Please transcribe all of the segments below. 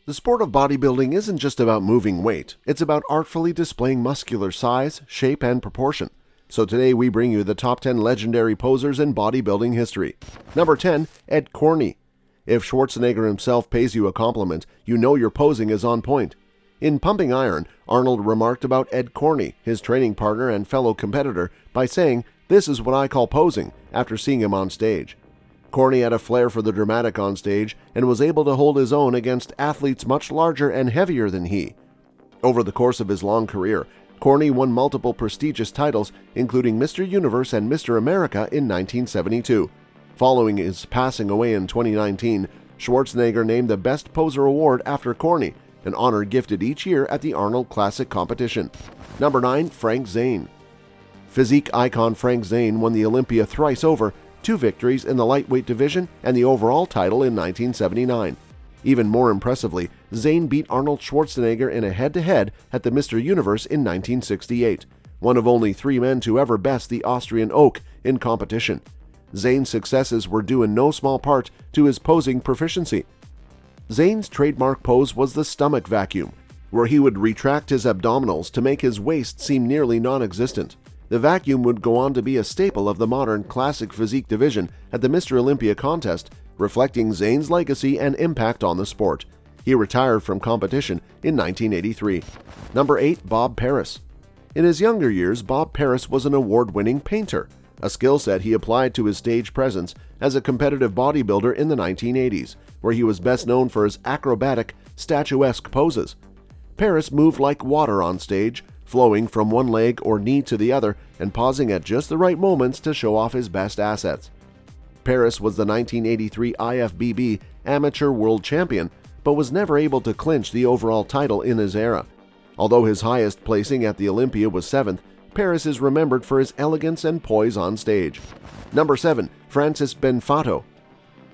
The sport of bodybuilding isn't just about moving weight, it's about artfully displaying muscular size, shape, and proportion. So today we bring you the top 10 legendary posers in bodybuilding history. Number 10, Ed Corney. If Schwarzenegger himself pays you a compliment, you know your posing is on point. In Pumping Iron, Arnold remarked about Ed Corney, his training partner and fellow competitor, by saying, "This is what I call posing," after seeing him on stage. Corney had a flair for the dramatic on stage and was able to hold his own against athletes much larger and heavier than he. Over the course of his long career, Corney won multiple prestigious titles, including Mr. Universe and Mr. America in 1972. Following his passing away in 2019, Schwarzenegger named the Best Poser Award after Corney, an honor gifted each year at the Arnold Classic competition. Number 9, Frank Zane. Physique icon Frank Zane won the Olympia thrice over, 2 victories in the lightweight division and the overall title in 1979. Even more impressively, Zane beat Arnold Schwarzenegger in a head-to-head at the Mr. Universe in 1968, one of only 3 men to ever best the Austrian Oak in competition. Zane's successes were due in no small part to his posing proficiency. Zane's trademark pose was the stomach vacuum, where he would retract his abdominals to make his waist seem nearly non-existent. The vacuum would go on to be a staple of the modern classic physique division at the Mr. Olympia contest, reflecting Zane's legacy and impact on the sport. He retired from competition in 1983. Number 8, Bob Paris. In his younger years, Bob Paris was an award-winning painter, a skill set he applied to his stage presence as a competitive bodybuilder in the 1980s, where he was best known for his acrobatic, statuesque poses. Paris moved like water on stage, flowing from one leg or knee to the other and pausing at just the right moments to show off his best assets. Paris was the 1983 IFBB Amateur World Champion, but was never able to clinch the overall title in his era. Although his highest placing at the Olympia was 7th, Paris is remembered for his elegance and poise on stage. Number 7, Francis benfatto.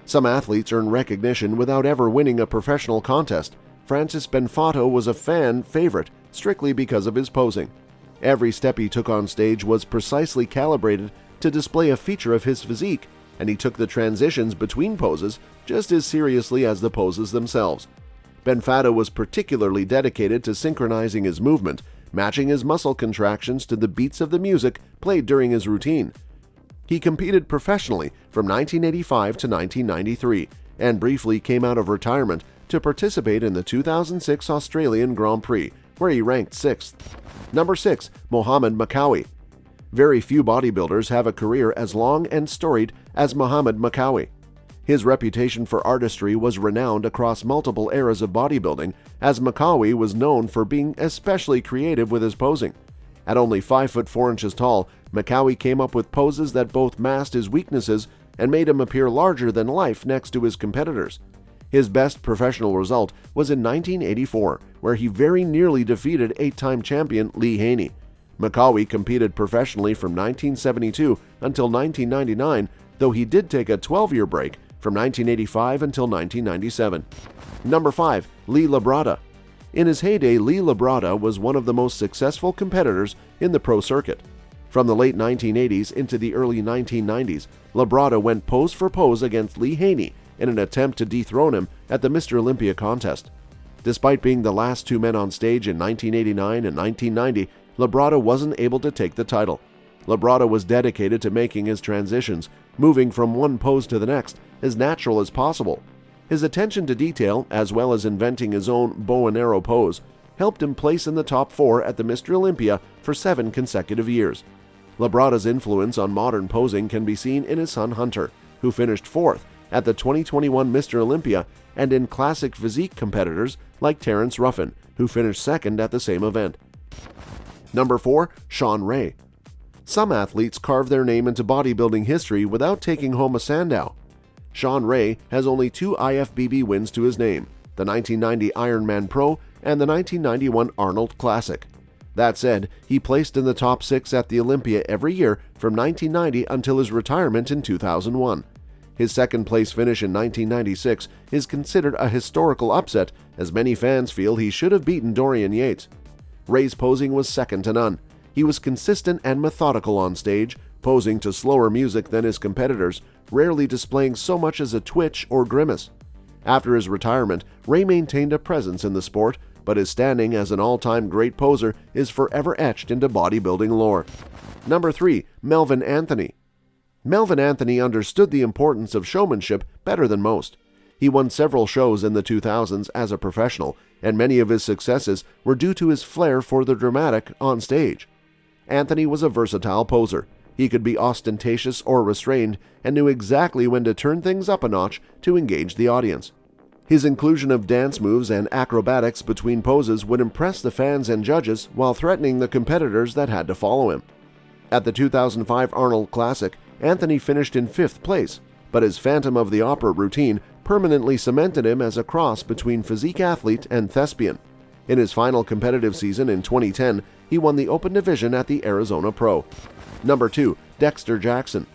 Some athletes earn recognition without ever winning a professional contest. Francis benfatto was a fan favorite strictly because of his posing. Every step he took on stage was precisely calibrated to display a feature of his physique, and he took the transitions between poses just as seriously as the poses themselves. Benfatto was particularly dedicated to synchronizing his movement, matching his muscle contractions to the beats of the music played during his routine. He competed professionally from 1985 to 1993 and briefly came out of retirement to participate in the 2006 Australian Grand Prix, where he ranked 6th. Number 6, Muhammad Makawi. Very few bodybuilders have a career as long and storied as Muhammad Makawi. His reputation for artistry was renowned across multiple eras of bodybuilding, as Makawi was known for being especially creative with his posing. At only 5 foot 4 inches tall, Makawi came up with poses that both masked his weaknesses and made him appear larger than life next to his competitors. His best professional result was in 1984, where he very nearly defeated 8-time champion Lee Haney. Makawi competed professionally from 1972 until 1999, though he did take a 12-year break from 1985 until 1997. Number 5, Lee Labrada. In his heyday, Lee Labrada was one of the most successful competitors in the pro circuit. From the late 1980s into the early 1990s, Labrada went pose for pose against Lee Haney in an attempt to dethrone him at the Mr. Olympia contest. Despite being the last 2 men on stage in 1989 and 1990, Labrada wasn't able to take the title. Labrada was dedicated to making his transitions, moving from one pose to the next, as natural as possible. His attention to detail, as well as inventing his own bow and arrow pose, helped him place in the top 4 at the Mr. Olympia for 7 consecutive years. Labrada's influence on modern posing can be seen in his son Hunter, who finished 4th at the 2021 Mr. Olympia, and in classic physique competitors like Terrence Ruffin, who finished 2nd at the same event. Number 4, Shawn Ray. Some athletes carve their name into bodybuilding history without taking home a Sandow. Shawn Ray has only 2 IFBB wins to his name, the 1990 Ironman Pro and the 1991 Arnold Classic. That said, he placed in the top 6 at the Olympia every year from 1990 until his retirement in 2001. His second-place finish in 1996 is considered a historical upset, as many fans feel he should have beaten Dorian Yates. Ray's posing was second to none. He was consistent and methodical on stage, posing to slower music than his competitors, rarely displaying so much as a twitch or grimace. After his retirement, Ray maintained a presence in the sport, but his standing as an all-time great poser is forever etched into bodybuilding lore. Number 3. Melvin Anthony. Melvin Anthony understood the importance of showmanship better than most. He won several shows in the 2000s as a professional, and many of his successes were due to his flair for the dramatic on stage. Anthony was a versatile poser. He could be ostentatious or restrained and knew exactly when to turn things up a notch to engage the audience. His inclusion of dance moves and acrobatics between poses would impress the fans and judges while threatening the competitors that had to follow him. At the 2005 Arnold Classic, Anthony finished in 5th place, but his Phantom of the Opera routine permanently cemented him as a cross between physique athlete and thespian. In his final competitive season in 2010, he won the open division at the Arizona Pro. Number 2. Dexter Jackson.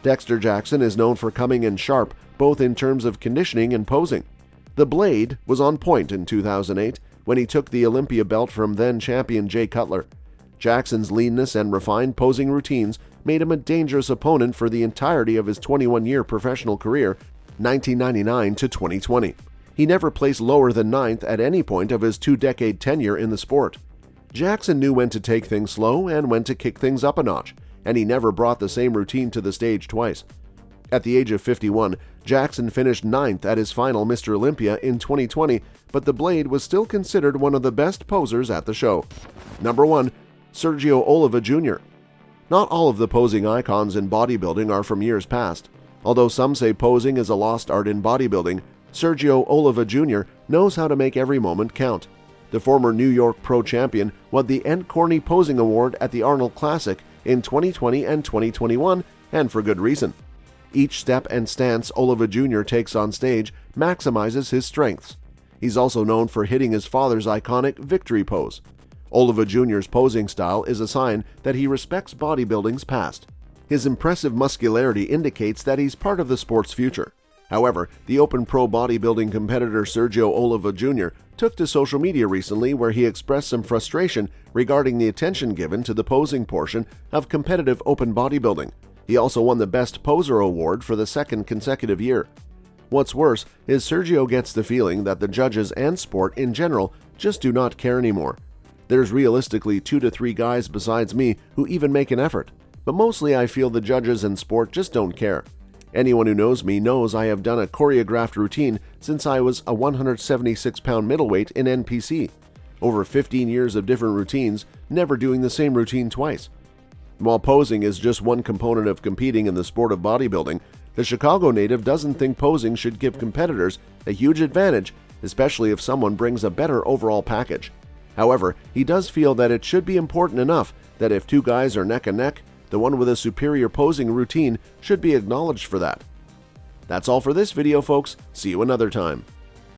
Dexter Jackson is known for coming in sharp, both in terms of conditioning and posing. The Blade was on point in 2008 when he took the Olympia belt from then-champion Jay Cutler. Jackson's leanness and refined posing routines made him a dangerous opponent for the entirety of his 21-year professional career, 1999 to 2020. He never placed lower than 9th at any point of his 2-decade tenure in the sport. Jackson knew when to take things slow and when to kick things up a notch, and he never brought the same routine to the stage twice. At the age of 51, Jackson finished 9th at his final Mr. Olympia in 2020, but the Blade was still considered one of the best posers at the show. Number 1. Sergio Oliva Jr. Not all of the posing icons in bodybuilding are from years past. Although some say posing is a lost art in bodybuilding, Sergio Oliva Jr. knows how to make every moment count. The former New York Pro Champion won the Ed Corney Posing Award at the Arnold Classic in 2020 and 2021, and for good reason. Each step and stance Oliva Jr. takes on stage maximizes his strengths. He's also known for hitting his father's iconic victory pose. Oliva Jr.'s posing style is a sign that he respects bodybuilding's past. His impressive muscularity indicates that he's part of the sport's future. However, the Open Pro bodybuilding competitor Sergio Oliva Jr. took to social media recently where he expressed some frustration regarding the attention given to the posing portion of competitive open bodybuilding. He also won the Best Poser award for the 2nd consecutive year. What's worse is Sergio gets the feeling that the judges and sport in general just do not care anymore. There's realistically 2 to 3 guys besides me who even make an effort, but mostly I feel the judges and sport just don't care. Anyone who knows me knows I have done a choreographed routine since I was a 176-pound middleweight in NPC. Over 15 years of different routines, never doing the same routine twice. While posing is just one component of competing in the sport of bodybuilding, the Chicago native doesn't think posing should give competitors a huge advantage, especially if someone brings a better overall package. However, he does feel that it should be important enough that if 2 guys are neck and neck, the one with a superior posing routine should be acknowledged for that. That's all for this video, folks. See you another time.